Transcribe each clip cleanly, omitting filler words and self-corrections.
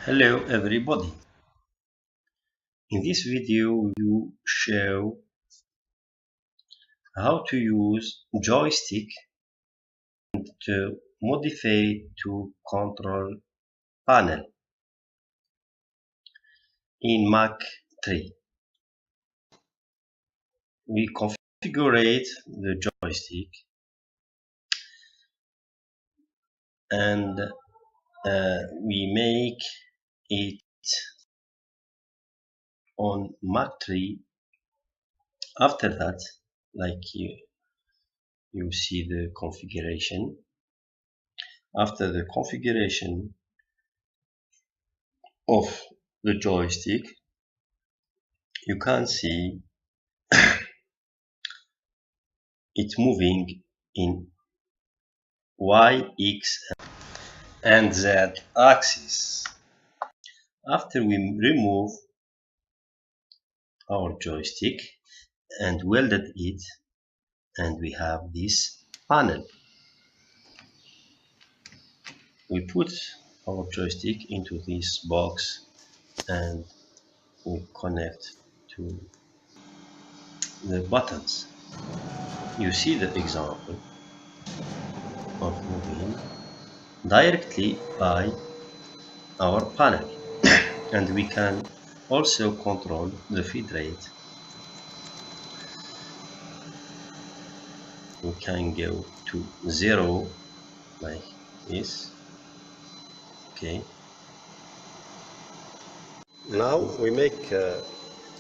Hello everybody. In this video we will show how to use joystick to modify to control panel in MACH3. We configure the joystick and we make it on MACH3. After that, like you see the configuration. After the configuration of the joystick, you can see it moving in Y, X and Z axis. After we remove our joystick and welded it, and we have this panel. We put our joystick into this box and we connect to the buttons. You see the example of moving directly by our panel. And we can also control the feed rate. We can go to 0 like this. Okay. Now we make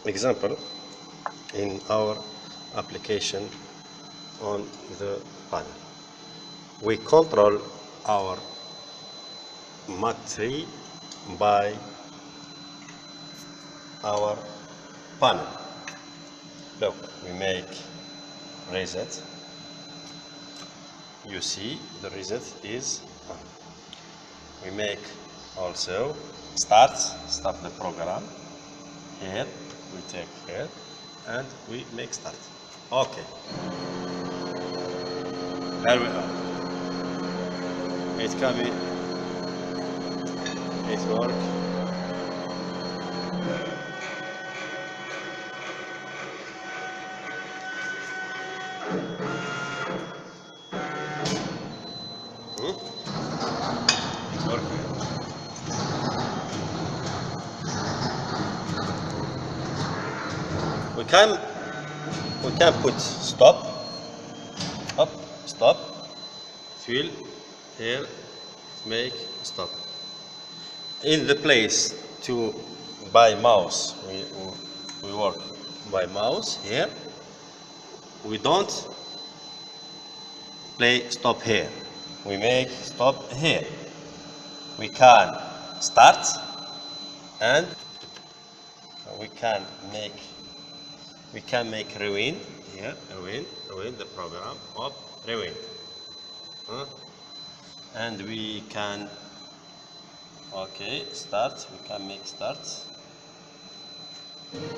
example in our application on the panel. We control our MACH3 by our panel. Look, we make reset. You see the reset is on. We make also stop the program. Here we take here and we make start. Okay. There we are. It can be. It works. It's working. We can put stop, up, stop. It will here make stop. In the place to by mouse, we work by mouse here. We don't play stop here. We make stop here. We can start and we can make rewind here. Rewind the program of rewind. And we can start. We can make start. Okay.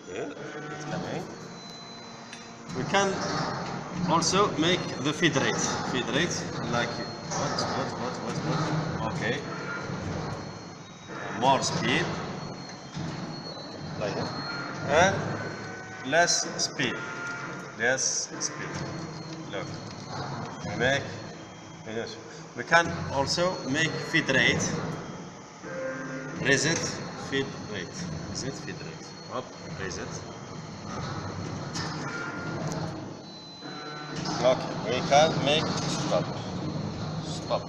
Here it's coming. We can also make the feed rate. Feed rate like what? Okay. More speed. Like that. And less speed. Look. We can also make feed rate. Reset feed rate. Reset feed rate. Up, reset. Okay, we can make stop.